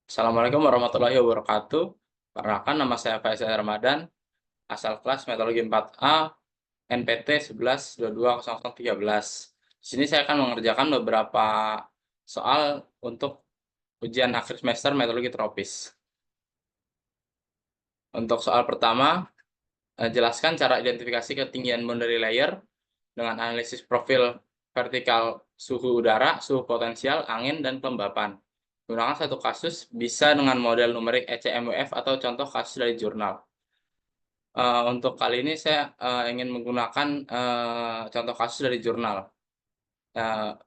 Assalamualaikum warahmatullahi wabarakatuh. Perkenalkan, nama saya Faisal Ramadan, asal kelas Meteorologi 4A, NPT 11220013. Di sini saya akan mengerjakan beberapa soal untuk ujian akhir semester Meteorologi Tropis. Untuk soal pertama, jelaskan cara identifikasi ketinggian boundary layer dengan analisis profil vertikal suhu udara, suhu potensial, angin, dan kelembapan. Gunakan satu kasus bisa dengan model numerik ECMWF atau contoh kasus dari jurnal. Untuk kali ini saya ingin menggunakan contoh kasus dari jurnal.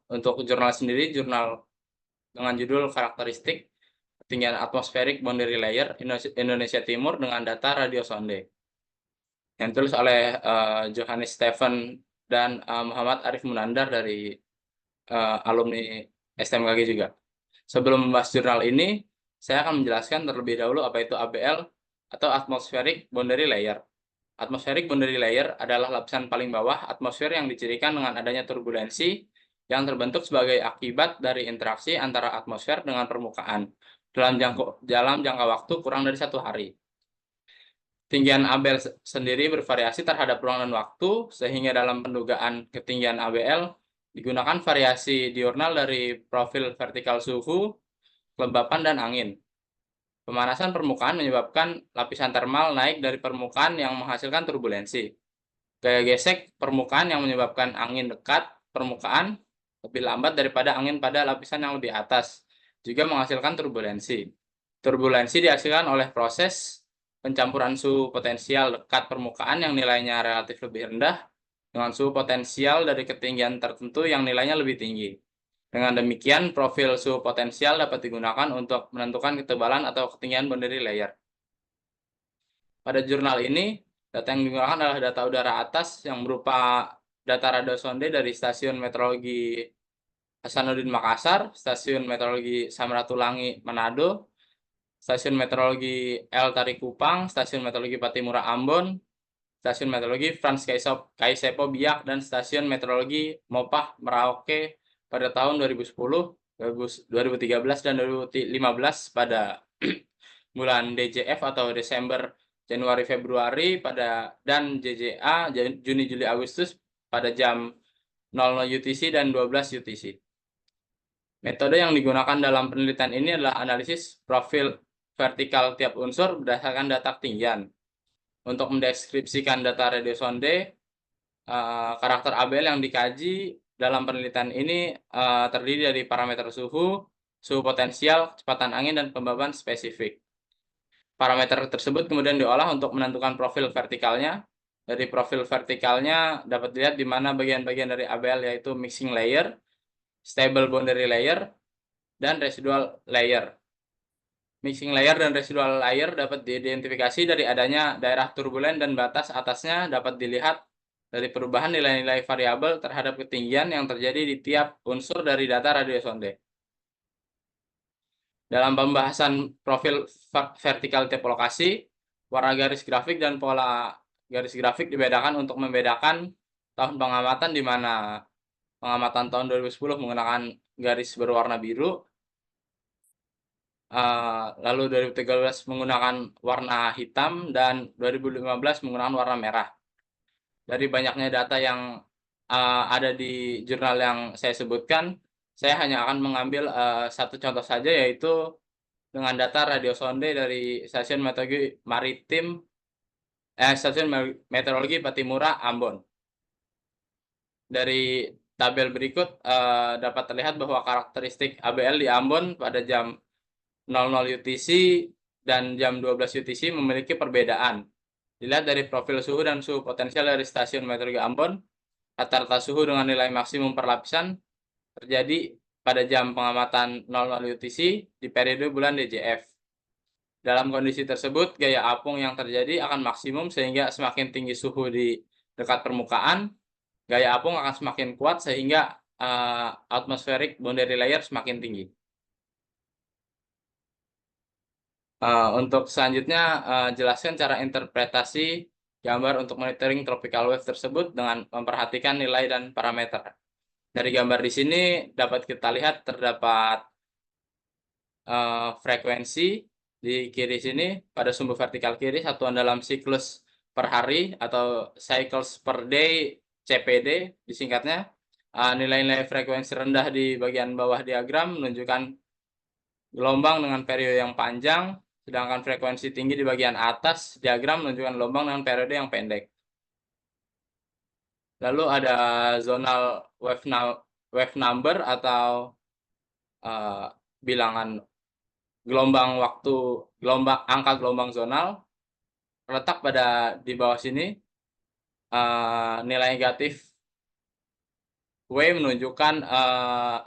Untuk jurnal sendiri, jurnal dengan judul karakteristik ketinggian atmosferik boundary layer Indonesia Timur dengan data radiosonde, yang ditulis oleh Johannes Steven dan Muhammad Arif Munandar dari alumni STMKG juga. Sebelum membahas jurnal ini, saya akan menjelaskan terlebih dahulu apa itu ABL atau Atmospheric Boundary Layer. Atmospheric boundary layer adalah lapisan paling bawah atmosfer yang dicirikan dengan adanya turbulensi yang terbentuk sebagai akibat dari interaksi antara atmosfer dengan permukaan dalam jangka waktu kurang dari 1 hari. Ketinggian ABL sendiri bervariasi terhadap ruang dan waktu, sehingga dalam pendugaan ketinggian ABL digunakan variasi diurnal dari profil vertikal suhu, kelembapan, dan angin. Pemanasan permukaan menyebabkan lapisan termal naik dari permukaan yang menghasilkan turbulensi. Gaya gesek permukaan yang menyebabkan angin dekat permukaan lebih lambat daripada angin pada lapisan yang lebih atas, juga menghasilkan turbulensi. Turbulensi dihasilkan oleh proses pencampuran suhu potensial dekat permukaan yang nilainya relatif lebih rendah dengan suhu potensial dari ketinggian tertentu yang nilainya lebih tinggi. Dengan demikian, profil suhu potensial dapat digunakan untuk menentukan ketebalan atau ketinggian boundary layer. Pada jurnal ini, data yang digunakan adalah data udara atas yang berupa data radiosonde dari Stasiun Meteorologi Hasanuddin Makassar, Stasiun Meteorologi Samratulangi Manado, Stasiun Meteorologi El Tari Kupang, Stasiun Meteorologi Patimura Ambon, Stasiun Meteorologi Frans Kaisepo Biak, dan Stasiun Meteorologi Mopah Merauke pada tahun 2010, 2013, dan 2015 pada bulan DJF atau Desember, Januari, Februari dan JJA Juni, Juli, Agustus pada jam 00 UTC dan 12 UTC. Metode yang digunakan dalam penelitian ini adalah analisis profil vertikal tiap unsur berdasarkan data ketinggian. Untuk mendeskripsikan data radiosonde, karakter ABL yang dikaji dalam penelitian ini terdiri dari parameter suhu, suhu potensial, kecepatan angin, dan kelembapan spesifik. Parameter tersebut kemudian diolah untuk menentukan profil vertikalnya. Dari profil vertikalnya dapat dilihat di mana bagian-bagian dari ABL, yaitu mixing layer, stable boundary layer, dan residual layer. Mixing layer dan residual layer dapat diidentifikasi dari adanya daerah turbulen, dan batas atasnya dapat dilihat dari perubahan nilai-nilai variabel terhadap ketinggian yang terjadi di tiap unsur dari data radiosonde. Dalam pembahasan profil vertikal tiap lokasi, warna garis grafik dan pola garis grafik dibedakan untuk membedakan tahun pengamatan, di mana pengamatan tahun 2010 menggunakan garis berwarna biru, lalu 2013 menggunakan warna hitam, dan 2015 menggunakan warna merah. Dari banyaknya data yang ada di jurnal yang saya sebutkan, saya hanya akan mengambil satu contoh saja, yaitu dengan data radiosonde dari Stasiun Meteorologi Patimura Ambon. Dari tabel berikut dapat terlihat bahwa karakteristik ABL di Ambon pada jam 00 UTC dan jam 12 UTC memiliki perbedaan. Dilihat dari profil suhu dan suhu potensial dari Stasiun Meteorologi Ambon, rata-rata suhu dengan nilai maksimum per lapisan terjadi pada jam pengamatan 00 UTC di periode bulan DJF. Dalam kondisi tersebut, gaya apung yang terjadi akan maksimum, sehingga semakin tinggi suhu di dekat permukaan, gaya apung akan semakin kuat, sehingga atmospheric boundary layer semakin tinggi. Untuk selanjutnya, jelaskan cara interpretasi gambar untuk monitoring tropical wave tersebut dengan memperhatikan nilai dan parameter. Dari gambar di sini dapat kita lihat terdapat frekuensi di kiri sini pada sumbu vertikal kiri satuan dalam siklus per hari atau cycles per day CPD disingkatnya. Nilai-nilai frekuensi rendah di bagian bawah diagram menunjukkan gelombang dengan periode yang panjang, sedangkan frekuensi tinggi di bagian atas diagram menunjukkan gelombang dengan periode yang pendek. Lalu ada zonal wave number atau bilangan angka gelombang zonal terletak pada di bawah sini. Nilai negatif W menunjukkan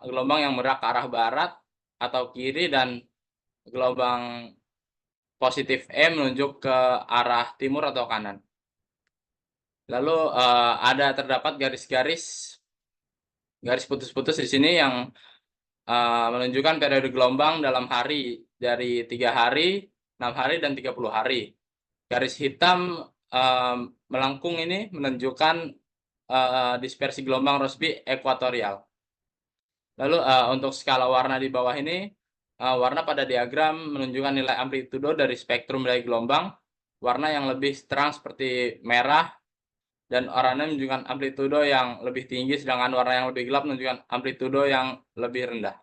gelombang yang bergerak ke arah barat atau kiri, dan gelombang positif E menunjuk ke arah timur atau kanan. Lalu terdapat garis putus-putus di sini yang menunjukkan periode gelombang dalam hari dari 3 hari, 6 hari, dan 30 hari. Garis hitam melengkung ini menunjukkan dispersi gelombang Rossby ekuatorial. Lalu untuk skala warna di bawah ini, warna pada diagram menunjukkan nilai amplitudo dari spektrum dari gelombang. Warna yang lebih terang seperti merah dan oranye menunjukkan amplitudo yang lebih tinggi, sedangkan warna yang lebih gelap menunjukkan amplitudo yang lebih rendah.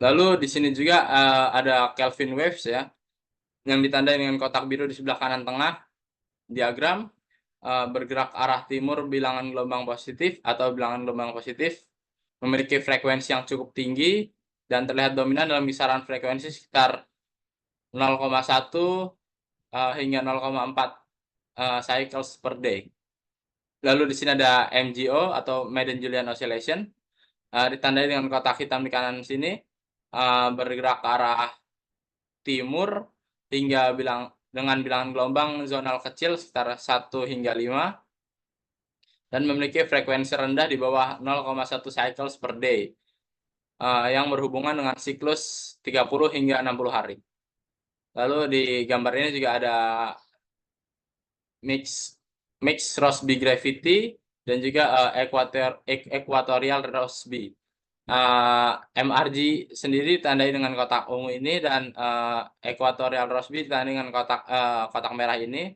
Lalu di sini juga ada Kelvin waves ya, yang ditandai dengan kotak biru di sebelah kanan tengah diagram. Bergerak arah timur bilangan gelombang positif atau bilangan gelombang positif memiliki frekuensi yang cukup tinggi dan terlihat dominan dalam kisaran frekuensi sekitar 0,1 hingga 0,4 cycles per day. Lalu di sini ada MGO atau Madden-Julian Oscillation, ditandai dengan kotak hitam di kanan sini, bergerak ke arah timur hingga dengan bilangan gelombang zonal kecil sekitar 1 hingga 5 dan memiliki frekuensi rendah di bawah 0,1 cycles per day yang berhubungan dengan siklus 30 hingga 60 hari. Lalu di gambar ini juga ada mix Rossby gravity dan juga equatorial Rossby. MRG sendiri ditandai dengan kotak ungu ini, dan equatorial Rossby ditandai dengan kotak merah ini.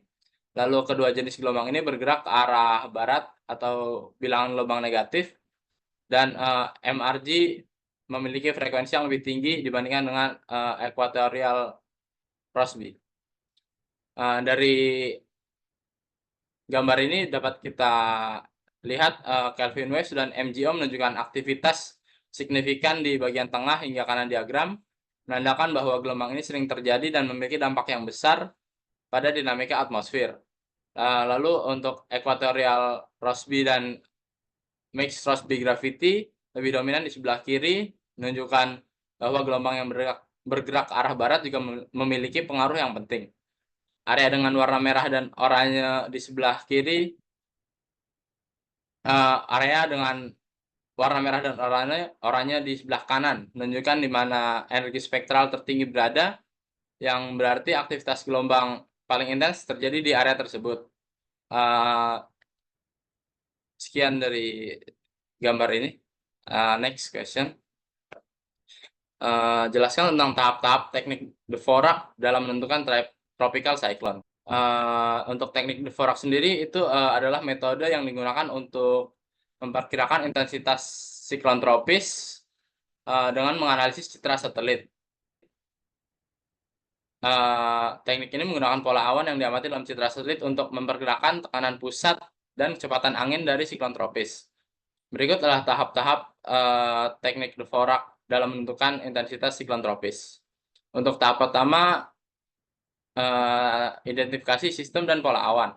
Lalu kedua jenis gelombang ini bergerak ke arah barat atau bilangan gelombang negatif, dan MRG memiliki frekuensi yang lebih tinggi dibandingkan dengan equatorial Rossby. Dari gambar ini dapat kita lihat Kelvin waves dan MGO menunjukkan aktivitas signifikan di bagian tengah hingga kanan diagram, menandakan bahwa gelombang ini sering terjadi dan memiliki dampak yang besar pada dinamika atmosfer. Lalu untuk equatorial Rossby dan mixed Rossby gravity lebih dominan di sebelah kiri, menunjukkan bahwa gelombang yang bergerak ke arah barat juga memiliki pengaruh yang penting. Area dengan warna merah dan oranye di sebelah kiri, area dengan warna merah dan oranye di sebelah kanan menunjukkan di mana energi spektral tertinggi berada, yang berarti aktivitas gelombang paling intens terjadi di area tersebut. Sekian dari gambar ini. Next question. Jelaskan tentang tahap-tahap teknik Dvorak dalam menentukan tropical cyclone. Untuk teknik Dvorak sendiri itu adalah metode yang digunakan untuk memperkirakan intensitas siklon tropis dengan menganalisis citra satelit. Teknik ini menggunakan pola awan yang diamati dalam citra satelit untuk memperkirakan tekanan pusat dan kecepatan angin dari siklon tropis. Berikut adalah tahap-tahap teknik Dvorak dalam menentukan intensitas siklon tropis. Untuk tahap pertama, identifikasi sistem dan pola awan.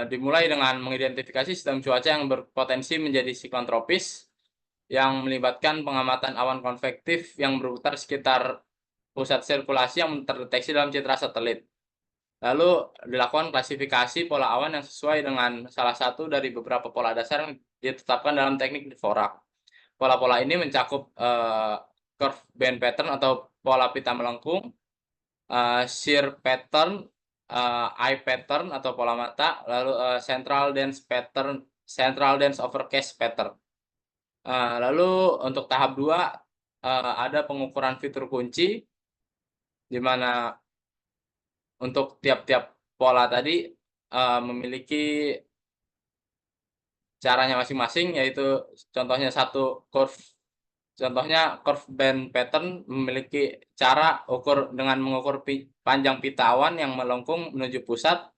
Dimulai dengan mengidentifikasi sistem cuaca yang berpotensi menjadi siklon tropis yang melibatkan pengamatan awan konvektif yang berputar sekitar pusat sirkulasi yang terdeteksi dalam citra satelit. Lalu dilakukan klasifikasi pola awan yang sesuai dengan salah satu dari beberapa pola dasar yang ditetapkan dalam teknik Dvorak. Pola-pola ini mencakup curve band pattern atau pola pita melengkung, shear pattern, eye pattern atau pola mata, lalu central dense overcast pattern. Lalu untuk tahap 2, ada pengukuran fitur kunci, di mana untuk tiap-tiap pola tadi, memiliki caranya masing-masing, yaitu contohnya curve band pattern memiliki cara dengan mengukur panjang pita awan yang melengkung menuju pusat.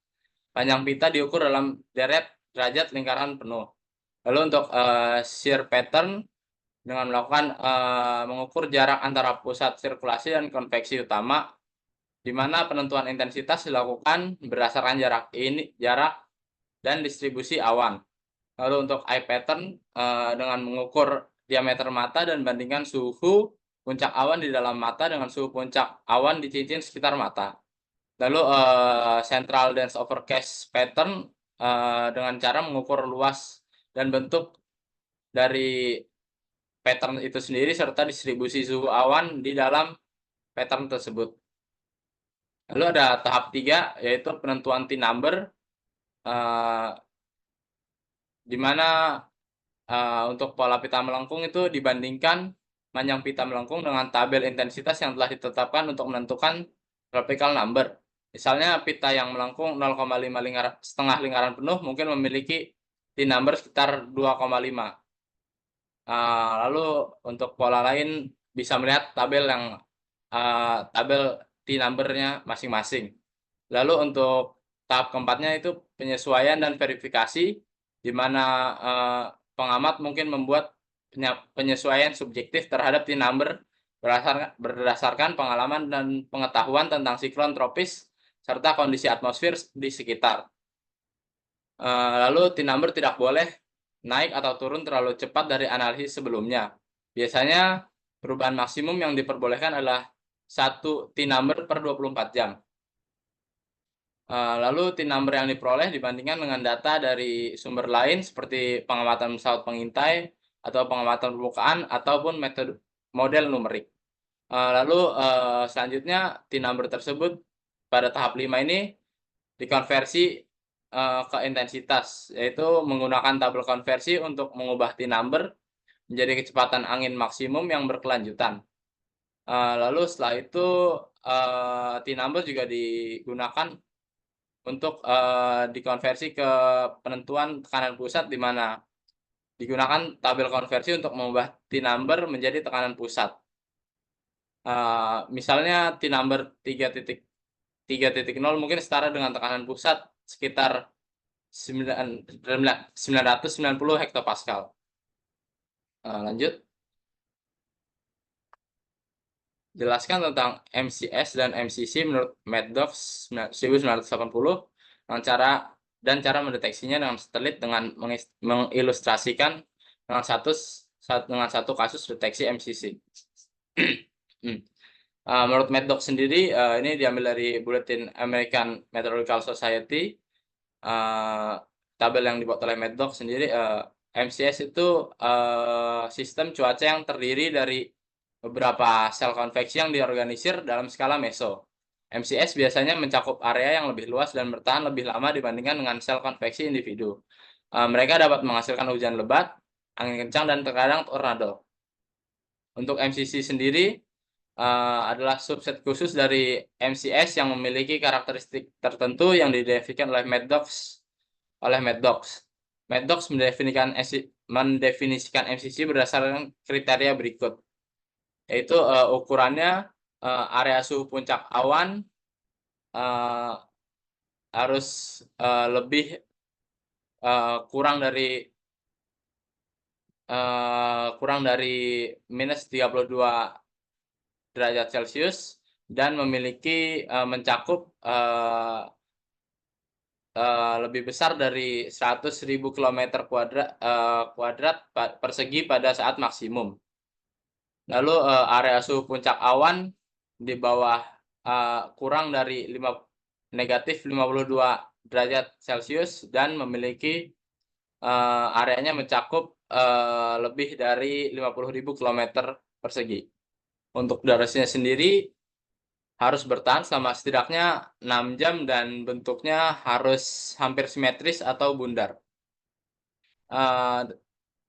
Panjang pita diukur dalam deret derajat lingkaran penuh. Lalu untuk shear pattern dengan mengukur jarak antara pusat sirkulasi dan konveksi utama, di mana penentuan intensitas dilakukan berdasarkan jarak dan distribusi awan. Lalu untuk eye pattern dengan mengukur diameter mata dan bandingkan suhu puncak awan di dalam mata dengan suhu puncak awan di cincin sekitar mata. Lalu central dense overcast pattern dengan cara mengukur luas dan bentuk dari pattern itu sendiri serta distribusi suhu awan di dalam pattern tersebut. Lalu ada tahap 3, yaitu penentuan T-number, di mana untuk pola pita melengkung itu dibandingkan panjang pita melengkung dengan tabel intensitas yang telah ditetapkan untuk menentukan tropical number. Misalnya pita yang melengkung 0,5 setengah lingkaran penuh mungkin memiliki T-number sekitar 2,5. Lalu untuk pola lain bisa melihat tabel T-number-nya masing-masing. Lalu untuk tahap keempatnya itu penyesuaian dan verifikasi, di mana pengamat mungkin membuat penyesuaian subjektif terhadap T-number berdasarkan pengalaman dan pengetahuan tentang siklon tropis serta kondisi atmosfer di sekitar. Lalu T-number tidak boleh naik atau turun terlalu cepat dari analisis sebelumnya. Biasanya perubahan maksimum yang diperbolehkan adalah 1 T-number per 24 jam. Lalu T-number yang diperoleh dibandingkan dengan data dari sumber lain seperti pengamatan pesawat pengintai atau pengamatan permukaan ataupun model numerik. Lalu selanjutnya T-number tersebut pada tahap 5 ini dikonversi ke intensitas, yaitu menggunakan tabel konversi untuk mengubah T-number menjadi kecepatan angin maksimum yang berkelanjutan. Lalu setelah itu T-number juga digunakan untuk dikonversi ke penentuan tekanan pusat, di mana digunakan tabel konversi untuk mengubah T-number menjadi tekanan pusat. Misalnya T-number 3.0 mungkin setara dengan tekanan pusat sekitar 990 hektopascal. Lanjut. Jelaskan tentang MCS dan MCC menurut Maddox 1980 dan cara mendeteksinya dengan satelit dengan mengilustrasikan dengan satu kasus deteksi MCC. Menurut Maddox sendiri, ini diambil dari Bulletin American Meteorological Society. Tabel yang dibuat oleh Maddox sendiri, MCS itu sistem cuaca yang terdiri dari beberapa sel konveksi yang diorganisir dalam skala meso. MCS biasanya mencakup area yang lebih luas dan bertahan lebih lama dibandingkan dengan sel konveksi individu. Mereka dapat menghasilkan hujan lebat, angin kencang, dan terkadang tornado. Untuk MCC sendiri adalah subset khusus dari MCS yang memiliki karakteristik tertentu yang didefinisikan oleh Maddox. Maddox mendefinisikan MCC berdasarkan kriteria berikut, yaitu ukurannya, area suhu puncak awan harus kurang dari minus 32 derajat Celcius dan memiliki mencakup lebih besar dari 100.000 km kuadrat persegi pada saat maksimum. Lalu area suhu puncak awan di bawah kurang dari negatif 52 derajat Celcius dan memiliki areanya mencakup lebih dari 50.000 km persegi. Untuk durasinya sendiri harus bertahan selama setidaknya 6 jam dan bentuknya harus hampir simetris atau bundar.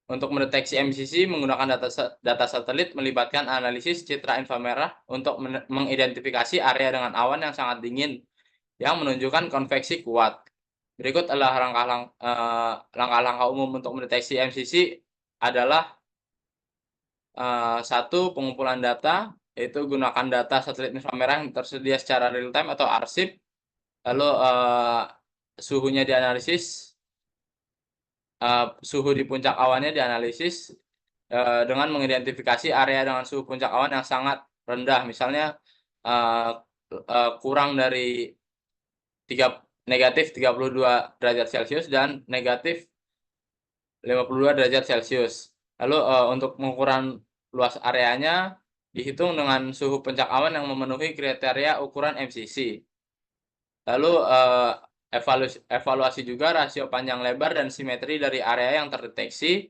Untuk mendeteksi MCC menggunakan data satelit melibatkan analisis citra inframerah untuk mengidentifikasi area dengan awan yang sangat dingin yang menunjukkan konveksi kuat. Berikut adalah langkah-langkah umum untuk mendeteksi MCC adalah satu, pengumpulan data, yaitu gunakan data satelit inframerah yang tersedia secara real time atau arsip. Lalu suhunya dianalisis, suhu di puncak awannya dianalisis dengan mengidentifikasi area dengan suhu puncak awan yang sangat rendah, misalnya kurang dari negatif 32 derajat Celcius dan negatif 52 derajat Celcius. Lalu untuk pengukuran luas areanya dihitung dengan suhu puncak awan yang memenuhi kriteria ukuran MCC. Lalu evaluasi juga rasio panjang lebar dan simetri dari area yang terdeteksi.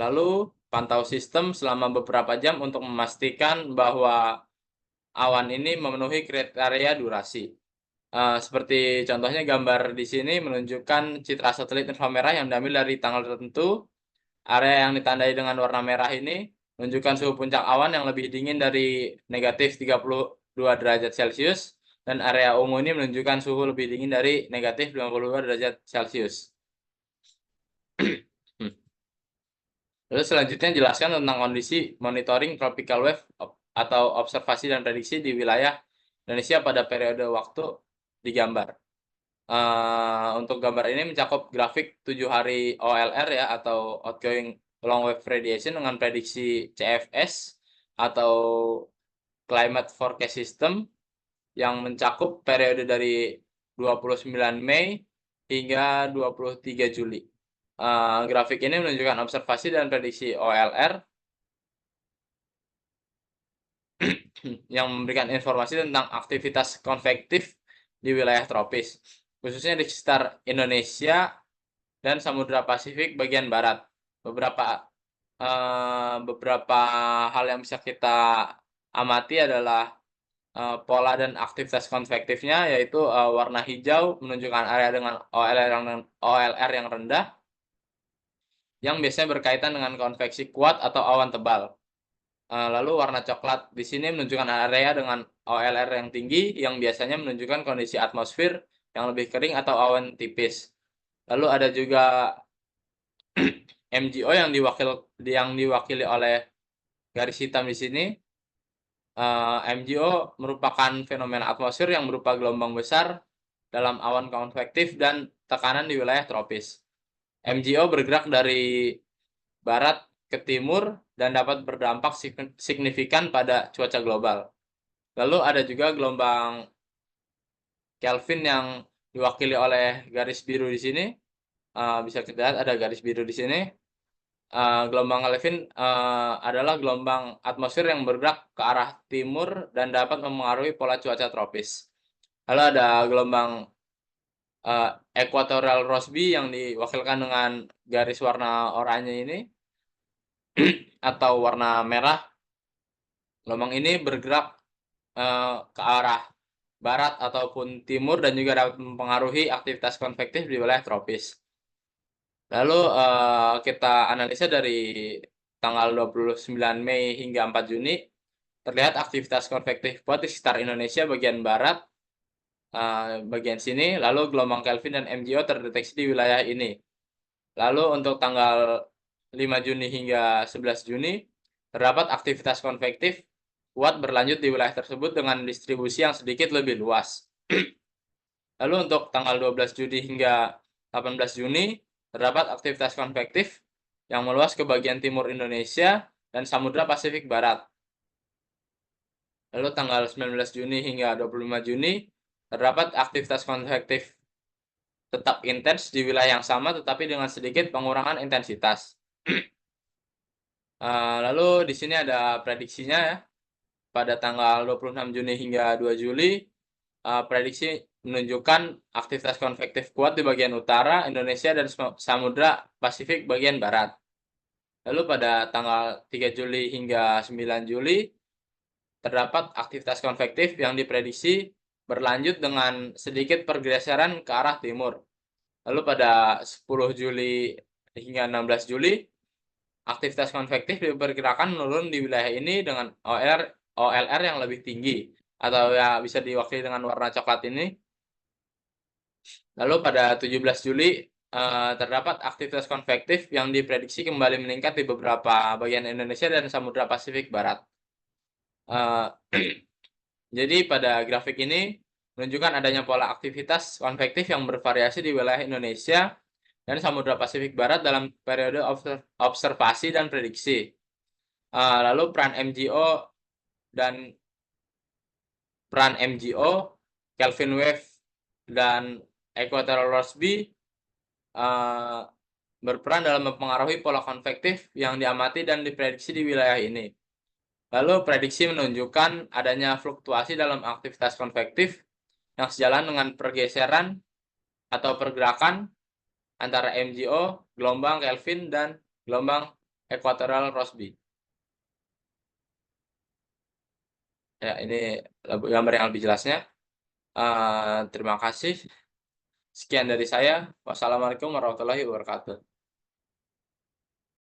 Lalu pantau sistem selama beberapa jam untuk memastikan bahwa awan ini memenuhi kriteria durasi. Seperti contohnya gambar di sini menunjukkan citra satelit inframerah yang diambil dari tanggal tertentu. Area yang ditandai dengan warna merah ini menunjukkan suhu puncak awan yang lebih dingin dari negatif 32 derajat Celcius, dan area ungu ini menunjukkan suhu lebih dingin dari negatif 52 derajat Celcius. Lalu selanjutnya jelaskan tentang kondisi monitoring tropical wave atau observasi dan prediksi di wilayah Indonesia pada periode waktu digambar. Untuk gambar ini mencakup grafik 7 hari OLR ya, atau outgoing long wave radiation dengan prediksi CFS atau climate forecast system yang mencakup periode dari 29 Mei hingga 23 Juli. Grafik ini menunjukkan observasi dan prediksi OLR yang memberikan informasi tentang aktivitas konvektif di wilayah tropis, khususnya di sekitar Indonesia dan Samudra Pasifik bagian barat. Beberapa hal yang bisa kita amati adalah pola dan aktivitas konvektifnya, yaitu warna hijau menunjukkan area dengan OLR yang rendah, yang biasanya berkaitan dengan konveksi kuat atau awan tebal. Lalu warna coklat di sini menunjukkan area dengan OLR yang tinggi, yang biasanya menunjukkan kondisi atmosfer yang lebih kering atau awan tipis. Lalu ada juga MGO yang diwakili oleh garis hitam di sini. MGO merupakan fenomena atmosfer yang berupa gelombang besar dalam awan konvektif dan tekanan di wilayah tropis. MGO bergerak dari barat ke timur dan dapat berdampak signifikan pada cuaca global. Lalu ada juga gelombang Kelvin yang diwakili oleh garis biru di sini. Bisa kita lihat ada garis biru di sini. Gelombang Kelvin adalah gelombang atmosfer yang bergerak ke arah timur dan dapat mempengaruhi pola cuaca tropis. Lalu ada gelombang Equatorial Rossby yang diwakilkan dengan garis warna oranye ini atau warna merah. Gelombang ini bergerak ke arah barat ataupun timur dan juga dapat mempengaruhi aktivitas konvektif di wilayah tropis. Lalu kita analisa dari tanggal 29 Mei hingga 4 Juni, terlihat aktivitas konvektif kuat di sekitar Indonesia bagian barat, bagian sini. Lalu gelombang Kelvin dan MGO terdeteksi di wilayah ini. Lalu untuk tanggal 5 Juni hingga 11 Juni, terdapat aktivitas konvektif kuat berlanjut di wilayah tersebut dengan distribusi yang sedikit lebih luas. Lalu untuk tanggal 12 Juni hingga 18 Juni, terdapat aktivitas konvektif yang meluas ke bagian timur Indonesia dan Samudra Pasifik Barat. Lalu tanggal 19 Juni hingga 25 Juni, terdapat aktivitas konvektif tetap intens di wilayah yang sama tetapi dengan sedikit pengurangan intensitas. Lalu di sini ada prediksinya ya. Pada tanggal 26 Juni hingga 2 Juli, prediksi menunjukkan aktivitas konvektif kuat di bagian utara Indonesia dan Samudra Pasifik bagian barat. Lalu pada tanggal 3 Juli hingga 9 Juli, terdapat aktivitas konvektif yang diprediksi berlanjut dengan sedikit pergeseran ke arah timur. Lalu pada 10 Juli hingga 16 Juli, Aktivitas konvektif diperkirakan menurun di wilayah ini dengan OLR yang lebih tinggi, atau ya bisa diwakili dengan warna coklat ini. Lalu pada 17 Juli, terdapat aktivitas konvektif yang diprediksi kembali meningkat di beberapa bagian Indonesia dan Samudra Pasifik Barat. Eee, jadi pada grafik ini menunjukkan adanya pola aktivitas konvektif yang bervariasi di wilayah Indonesia dan Samudra Pasifik Barat dalam periode observasi dan prediksi. Lalu peran MGO, Kelvin Wave, dan Equatorial Rossby berperan dalam mempengaruhi pola konvektif yang diamati dan diprediksi di wilayah ini. Lalu prediksi menunjukkan adanya fluktuasi dalam aktivitas konvektif yang sejalan dengan pergeseran atau pergerakan antara MGO, gelombang Kelvin, dan gelombang Equatorial Rossby. Ya, ini gambar yang lebih jelasnya. Terima kasih. Sekian dari saya. Wassalamualaikum warahmatullahi wabarakatuh.